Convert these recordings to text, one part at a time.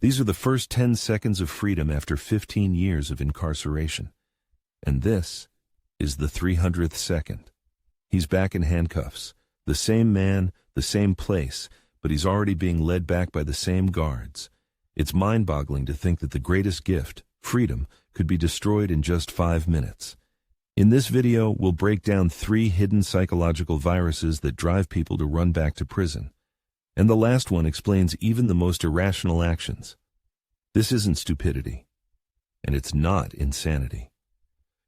These are the first 10 seconds of freedom after 15 years of incarceration. And this is the 300th second. He's back in handcuffs. The same man, the same place, but he's already being led back by the same guards. It's mind-boggling to think that the greatest gift, freedom, could be destroyed in just 5 minutes. In this video, we'll break down 3 hidden psychological viruses that drive people to run back to prison. And the last one explains even the most irrational actions. This isn't stupidity, and it's not insanity.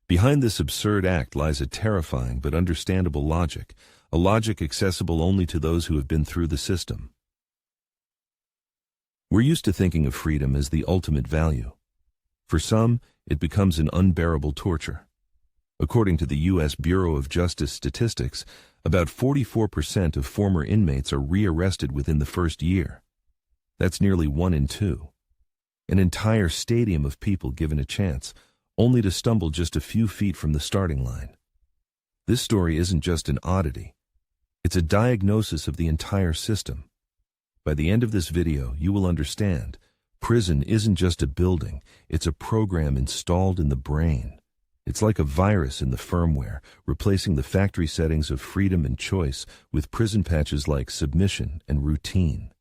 Behind this absurd act lies a terrifying but understandable logic, a logic accessible only to those who have been through the system. We're used to thinking of freedom as the ultimate value. For some, it becomes an unbearable torture. According to the U.S. Bureau of Justice statistics, about 44% of former inmates are rearrested within the first year. That's nearly 1 in 2. An entire stadium of people given a chance, only to stumble just a few feet from the starting line. This story isn't just an oddity. It's a diagnosis of the entire system. By the end of this video, you will understand, prison isn't just a building, it's a program installed in the brain. It's like a virus in the firmware, replacing the factory settings of freedom and choice with prison patches like submission and routine.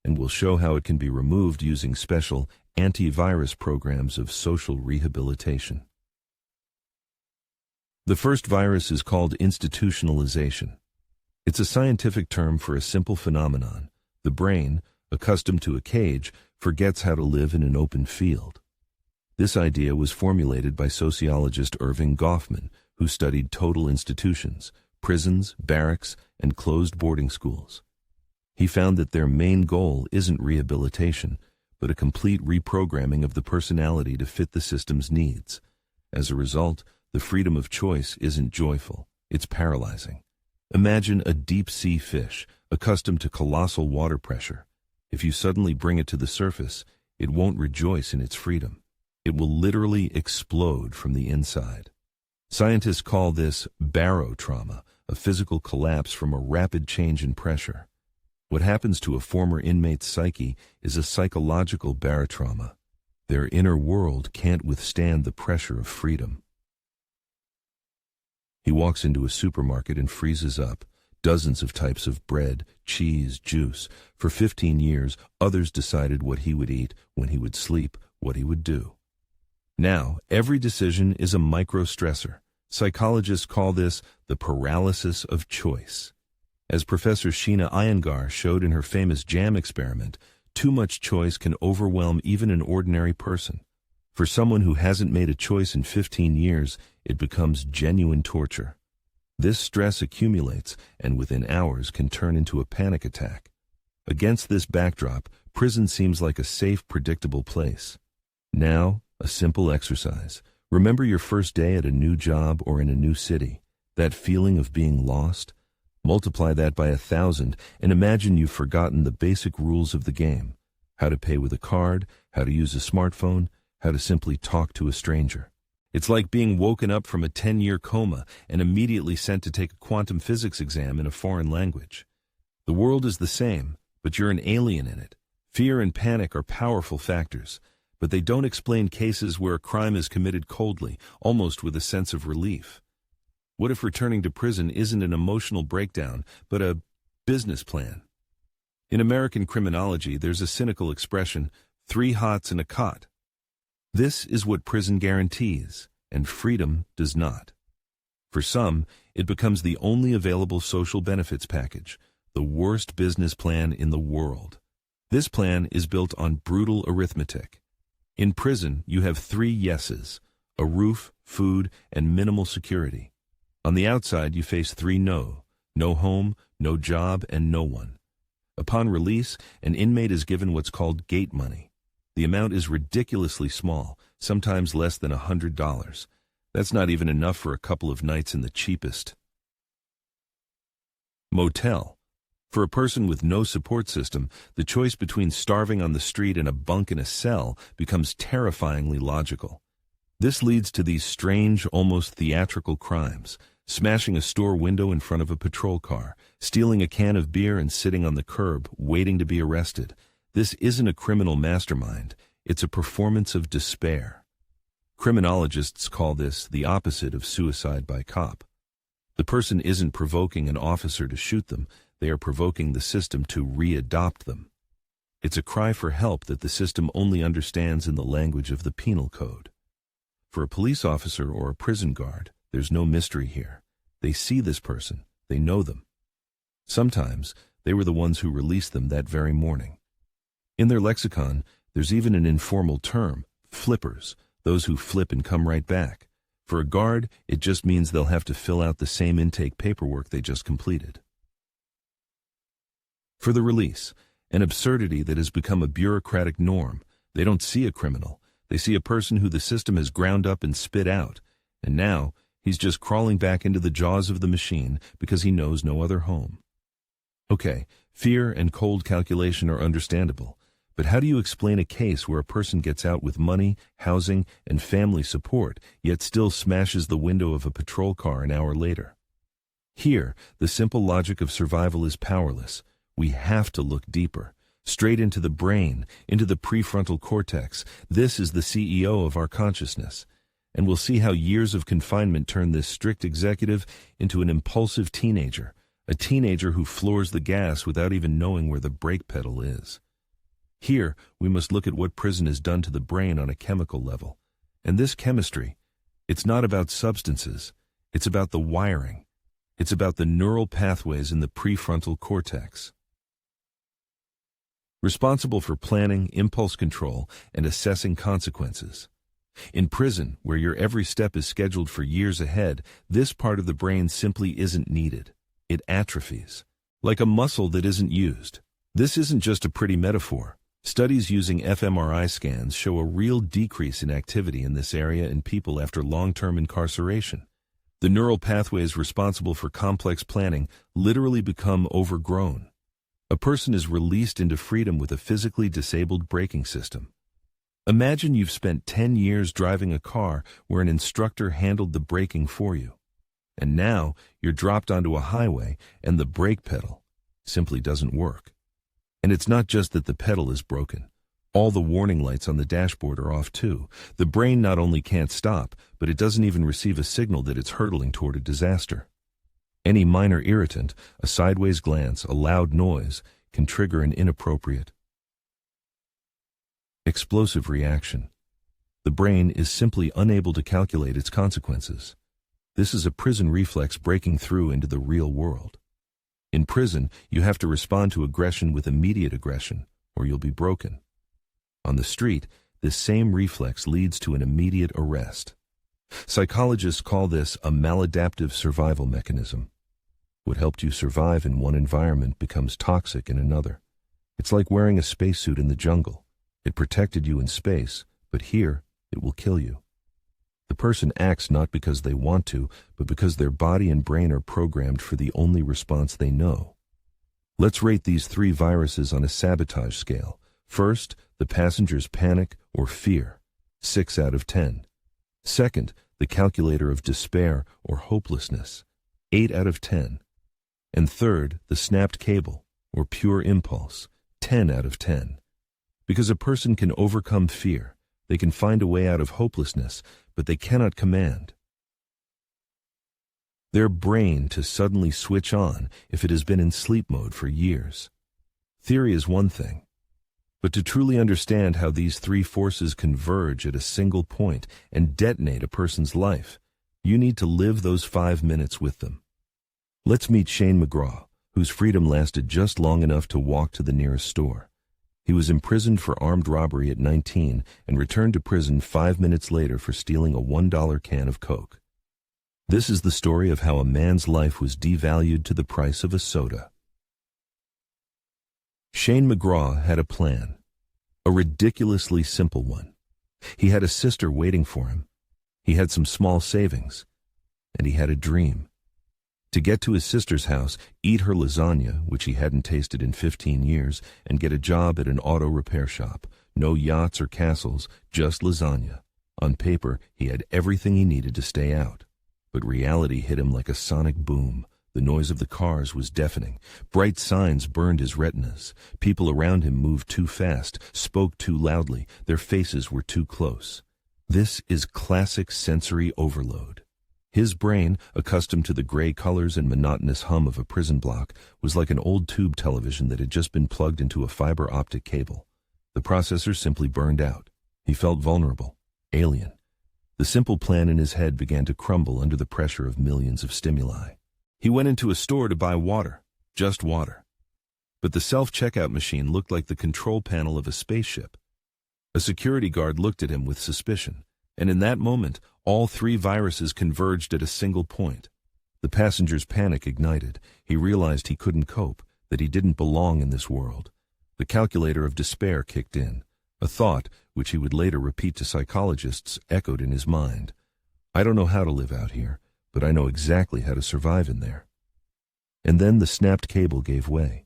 And we'll show how it can be removed using special antivirus programs of social rehabilitation. The first virus is called institutionalization. It's a scientific term for a simple phenomenon. The brain, accustomed to a cage, forgets how to live in an open field. This idea was formulated by sociologist Irving Goffman, who studied total institutions, prisons, barracks, and closed boarding schools. He found that their main goal isn't rehabilitation, but a complete reprogramming of the personality to fit the system's needs. As a result, the freedom of choice isn't joyful, it's paralyzing. Imagine a deep-sea fish, accustomed to colossal water pressure. If you suddenly bring it to the surface, it won't rejoice in its freedom. It will literally explode from the inside. Scientists call this barotrauma, a physical collapse from a rapid change in pressure. What happens to a former inmate's psyche is a psychological barotrauma. Their inner world can't withstand the pressure of freedom. He walks into a supermarket and freezes up. Dozens of types of bread, cheese, juice. For 15 years, others decided what he would eat, when he would sleep, what he would do. Now, every decision is a micro-stressor. Psychologists call this the paralysis of choice. As Professor Sheena Iyengar showed in her famous jam experiment, too much choice can overwhelm even an ordinary person. For someone who hasn't made a choice in 15 years, it becomes genuine torture. This stress accumulates and within hours can turn into a panic attack. Against this backdrop, prison seems like a safe, predictable place. Now, a simple exercise. Remember your first day at a new job or in a new city. That feeling of being lost? Multiply that by 1,000 and imagine you've forgotten the basic rules of the game. How to pay with a card, how to use a smartphone, how to simply talk to a stranger. It's like being woken up from a 10-year coma and immediately sent to take a quantum physics exam in a foreign language. The world is the same, but you're an alien in it. Fear and panic are powerful factors, but they don't explain cases where a crime is committed coldly, almost with a sense of relief. What if returning to prison isn't an emotional breakdown, but a business plan? In American criminology, there's a cynical expression, 3 hots and a cot. This is what prison guarantees, and freedom does not. For some, it becomes the only available social benefits package, the worst business plan in the world. This plan is built on brutal arithmetic. In prison, you have 3 yeses, a roof, food, and minimal security. On the outside, you face 3 no home, no job, and no one. Upon release, an inmate is given what's called gate money. The amount is ridiculously small, sometimes less than $100. That's not even enough for a couple of nights in the cheapest motel. For a person with no support system, the choice between starving on the street and a bunk in a cell becomes terrifyingly logical. This leads to these strange, almost theatrical crimes: smashing a store window in front of a patrol car, stealing a can of beer and sitting on the curb, waiting to be arrested. This isn't a criminal mastermind, it's a performance of despair. Criminologists call this the opposite of suicide by cop. The person isn't provoking an officer to shoot them, they are provoking the system to re-adopt them. It's a cry for help that the system only understands in the language of the penal code. For a police officer or a prison guard, there's no mystery here. They see this person, they know them. Sometimes, they were the ones who released them that very morning. In their lexicon, there's even an informal term, flippers, those who flip and come right back. For a guard, it just means they'll have to fill out the same intake paperwork they just completed. For the release, an absurdity that has become a bureaucratic norm. They don't see a criminal. They see a person who the system has ground up and spit out. And now, he's just crawling back into the jaws of the machine because he knows no other home. Okay, fear and cold calculation are understandable. But how do you explain a case where a person gets out with money, housing, and family support, yet still smashes the window of a patrol car an hour later? Here, the simple logic of survival is powerless. We have to look deeper, straight into the brain, into the prefrontal cortex. This is the CEO of our consciousness. And we'll see how years of confinement turn this strict executive into an impulsive teenager, a teenager who floors the gas without even knowing where the brake pedal is. Here, we must look at what prison has done to the brain on a chemical level. And this chemistry, it's not about substances, it's about the wiring. It's about the neural pathways in the prefrontal cortex. Responsible for planning, impulse control, and assessing consequences. In prison, where your every step is scheduled for years ahead, this part of the brain simply isn't needed. It atrophies, like a muscle that isn't used. This isn't just a pretty metaphor. Studies using fMRI scans show a real decrease in activity in this area in people after long-term incarceration. The neural pathways responsible for complex planning literally become overgrown. A person is released into freedom with a physically disabled braking system. Imagine you've spent 10 years driving a car where an instructor handled the braking for you. And now you're dropped onto a highway and the brake pedal simply doesn't work. And it's not just that the pedal is broken. All the warning lights on the dashboard are off too. The brain not only can't stop, but it doesn't even receive a signal that it's hurtling toward a disaster. Any minor irritant, a sideways glance, a loud noise, can trigger an inappropriate, explosive reaction. The brain is simply unable to calculate its consequences. This is a prison reflex breaking through into the real world. In prison, you have to respond to aggression with immediate aggression, or you'll be broken. On the street, this same reflex leads to an immediate arrest. Psychologists call this a maladaptive survival mechanism. What helped you survive in one environment becomes toxic in another. It's like wearing a spacesuit in the jungle. It protected you in space, but here, it will kill you. The person acts not because they want to, but because their body and brain are programmed for the only response they know. Let's rate these 3 viruses on a sabotage scale. First, the passenger's panic or fear, 6 out of 10. Second, the calculator of despair or hopelessness, 8 out of 10. And third, the snapped cable or pure impulse, 10 out of 10. Because a person can overcome fear, they can find a way out of hopelessness, but they cannot command their brain to suddenly switch on if it has been in sleep mode for years. Theory is one thing, but to truly understand how these 3 forces converge at a single point and detonate a person's life, you need to live those 5 minutes with them. Let's meet Shane McGraw, whose freedom lasted just long enough to walk to the nearest store. He was imprisoned for armed robbery at 19 and returned to prison 5 minutes later for stealing a $1 can of Coke. This is the story of how a man's life was devalued to the price of a soda. Shane McGraw had a plan, a ridiculously simple one. He had a sister waiting for him. He had some small savings, and he had a dream. To get to his sister's house, eat her lasagna, which he hadn't tasted in 15 years, and get a job at an auto repair shop. No yachts or castles, just lasagna. On paper, he had everything he needed to stay out. But reality hit him like a sonic boom. The noise of the cars was deafening. Bright signs burned his retinas. People around him moved too fast, spoke too loudly, their faces were too close. This is classic sensory overload. His brain, accustomed to the gray colors and monotonous hum of a prison block, was like an old tube television that had just been plugged into a fiber optic cable. The processor simply burned out. He felt vulnerable, alien. The simple plan in his head began to crumble under the pressure of millions of stimuli. He went into a store to buy water, just water. But the self-checkout machine looked like the control panel of a spaceship. A security guard looked at him with suspicion, and in that moment, all three viruses converged at a single point. The passenger's panic ignited. He realized he couldn't cope, that he didn't belong in this world. The calculator of despair kicked in. A thought, which he would later repeat to psychologists, echoed in his mind. I don't know how to live out here, but I know exactly how to survive in there. And then the snapped cable gave way.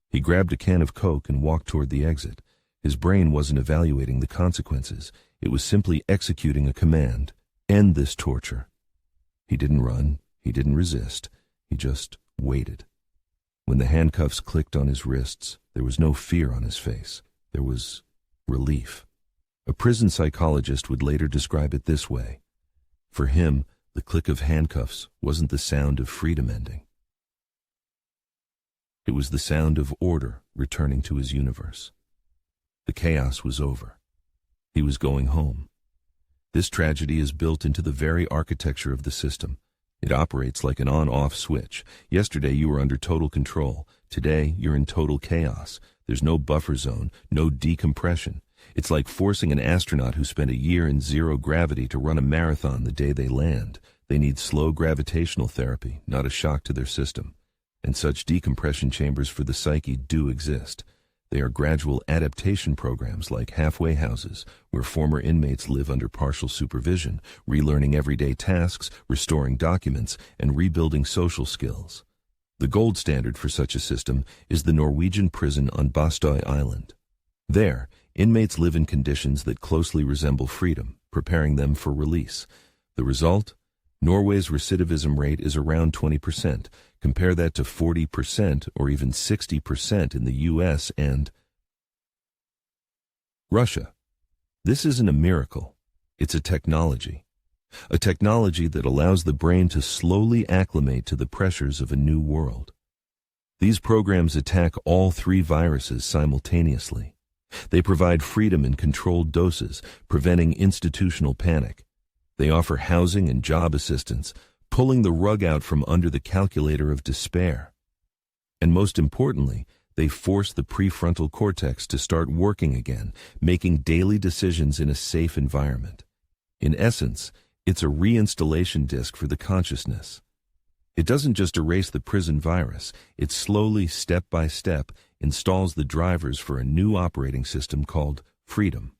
He grabbed a can of Coke and walked toward the exit. His brain wasn't evaluating the consequences. It was simply executing a command. End this torture. He didn't run. He didn't resist. He just waited. When the handcuffs clicked on his wrists, there was no fear on his face. There was relief. A prison psychologist would later describe it this way. For him, the click of handcuffs wasn't the sound of freedom ending. It was the sound of order returning to his universe. The chaos was over. He was going home. This tragedy is built into the very architecture of the system. It operates like an on-off switch. Yesterday you were under total control. Today you're in total chaos. There's no buffer zone, no decompression. It's like forcing an astronaut who spent a year in zero gravity to run a marathon the day they land. They need slow gravitational therapy, not a shock to their system. And such decompression chambers for the psyche do exist. They are gradual adaptation programs like halfway houses, where former inmates live under partial supervision, relearning everyday tasks, restoring documents, and rebuilding social skills. The gold standard for such a system is the Norwegian prison on Bastøy Island. There, inmates live in conditions that closely resemble freedom, preparing them for release. The result? Norway's recidivism rate is around 20%. Compare that to 40% or even 60% in the US and Russia. This isn't a miracle. It's a technology. A technology that allows the brain to slowly acclimate to the pressures of a new world. These programs attack all three viruses simultaneously. They provide freedom in controlled doses, preventing institutional panic. They offer housing and job assistance, pulling the rug out from under the calculator of despair. And most importantly, they force the prefrontal cortex to start working again, making daily decisions in a safe environment. In essence, it's a reinstallation disk for the consciousness. It doesn't just erase the prison virus, it slowly, step by step, installs the drivers for a new operating system called freedom.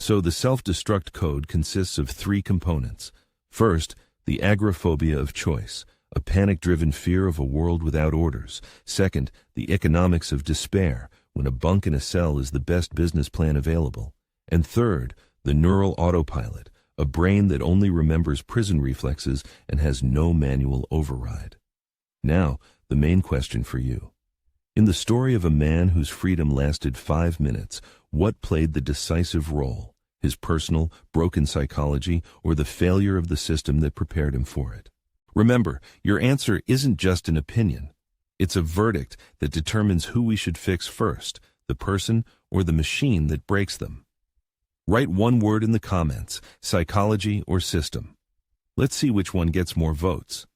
So the self-destruct code consists of three components. First, the agoraphobia of choice, a panic-driven fear of a world without orders. Second, the economics of despair, when a bunk in a cell is the best business plan available. And third, the neural autopilot, a brain that only remembers prison reflexes and has no manual override. Now, the main question for you. In the story of a man whose freedom lasted 5 minutes, what played the decisive role? His personal, broken psychology, or the failure of the system that prepared him for it? Remember, your answer isn't just an opinion. It's a verdict that determines who we should fix first, the person or the machine that breaks them. Write one word in the comments, psychology or system. Let's see which one gets more votes.